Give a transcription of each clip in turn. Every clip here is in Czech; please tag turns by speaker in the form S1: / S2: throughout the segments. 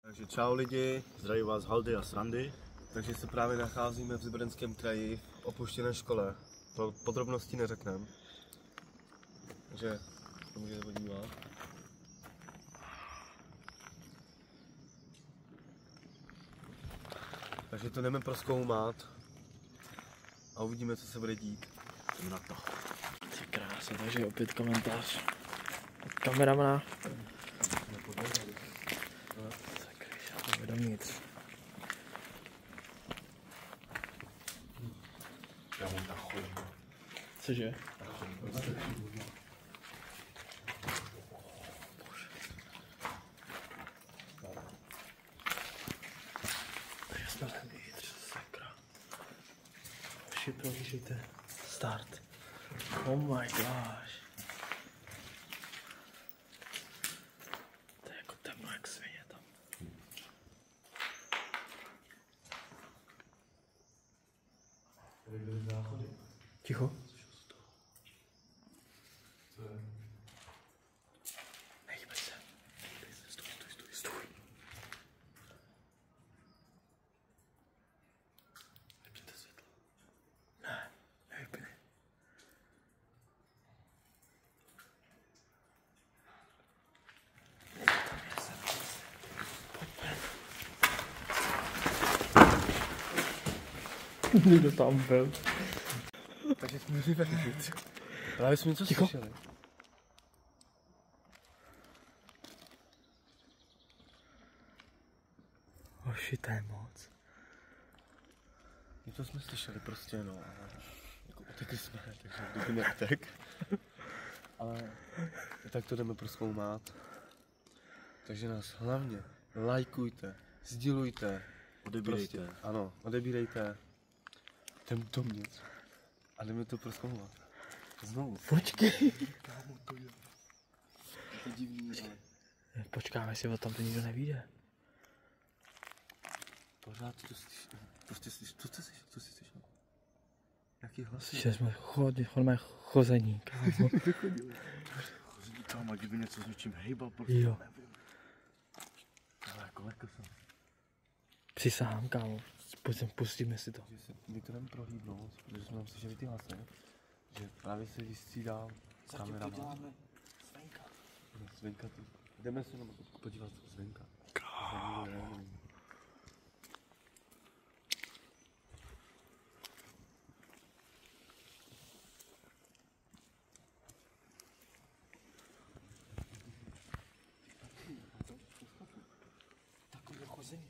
S1: Takže čau lidi, zdraví vás Haldy a Srandy. Takže se právě nacházíme v Zbrojnickém kraji v opuštěné škole. Podrobnosti neřekneme. Takže to můžete podívat. Takže to jdeme prozkoumat a uvidíme, co se bude dít. Jdeme na to.
S2: Ty krása, takže opět komentář od kameramana. Sakryša, to dovnitř.
S1: Já mám tak chodím.
S2: Cože? Tak jsme vnitř, sakra. Ještě prohlížejte. Start. Oh my gosh. To je jako temno jak svině tam.
S1: Tady byly záchody.
S2: Ticho.
S1: Co je?
S2: Nehýbej se. Stůj. Vypněte světlo. Ne, nevypni. Někdo tam byl.
S1: Takže jsme měli vevnitř. Právě jsme něco slyšeli.
S2: Oši, to je moc.
S1: Něco jsme slyšeli prostě, no, ale jako utekli jsme, takže kdyby neutek. Ale tak to jdeme prozkoumat. Takže nás hlavně lajkujte, sdílujte.
S3: Odebírejte.
S1: Prostě, ano, odebírejte. Jdem dovnitř. A jdeme to prozkoumat. Znovu.
S2: Počkej.
S1: Kámo, to je. Je to divný, ale
S2: Počkáme, jestli tam to nikdo nevíde.
S1: pořád to slyším. Prostě slyším. Co jsi slyšel? Jaký hlas?
S2: Slyšeli jsme chození, kámo.
S3: Kámo, kdyby něco s něčím hejbal, prostě
S2: Jo.
S3: nevím. Ale jako lehko jsem.
S2: Přisahám, kámo. Pustíme si to.
S1: Že se my to jdeme prohlídnout, protože jsme tam slyšeli ty hlasy. Že právě se vystřídá kamera.
S3: Zvenka.
S1: Zvenka tu. Jdeme se jenom podívat zvenka.
S3: Takové chození.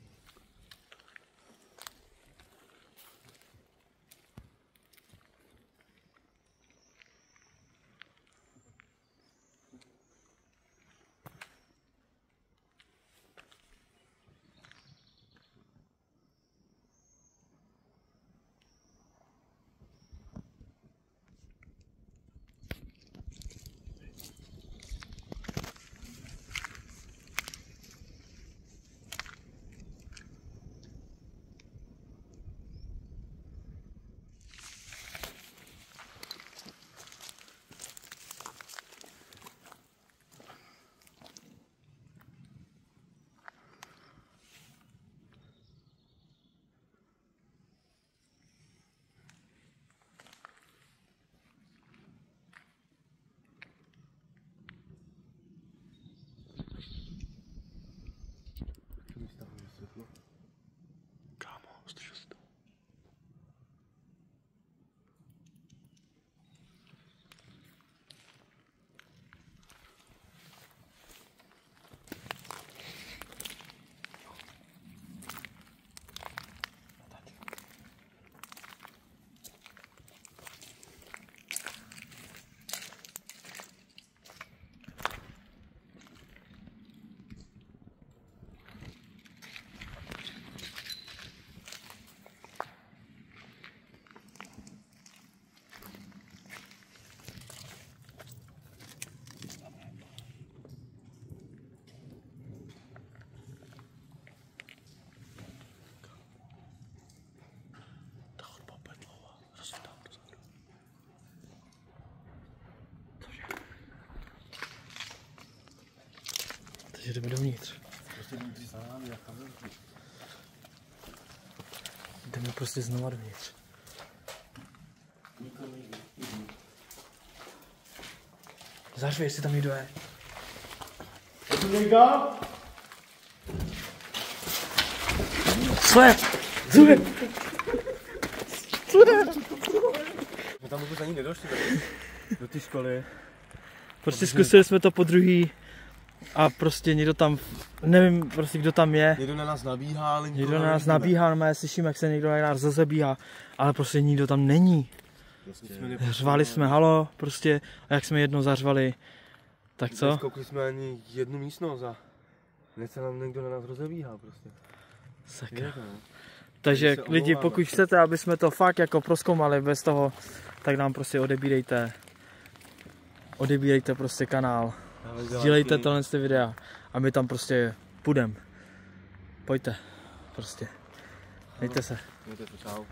S2: Kámo, slyšel jsi to? Takže jdeme dovnitř.
S3: prostě jít za námi, jak tam jít.
S2: Jdeme prostě znova dovnitř. Zařvi, jestli tam někdo je.
S3: Je tu někdo?
S2: Co je? Co je?
S1: My tam vůbec ani nedošli do té školy.
S2: Prostě zkusili jsme to po druhý a prostě někdo tam, nevím prostě kdo tam je.
S1: Někdo na nás nabíhá, ale
S2: Někdo na nás nabíhá, no já slyším, jak se někdo na nás zazebíhá, ale prostě nikdo tam není. Řvali jsme halo, prostě, a jak jsme jednou zařvali, tak co?
S1: Neskoukli jsme ani jednu místnost a hned se nám někdo na nás rozebíhá prostě.
S2: Sakra. Takže lidi, pokud chcete, aby jsme to fakt jako prozkoumali bez toho, tak nám prostě odebírejte prostě kanál, sdílejte tohle videa a my tam prostě půjdeme. Pojďte, prostě. Mějte se.
S1: Mějte se, čau.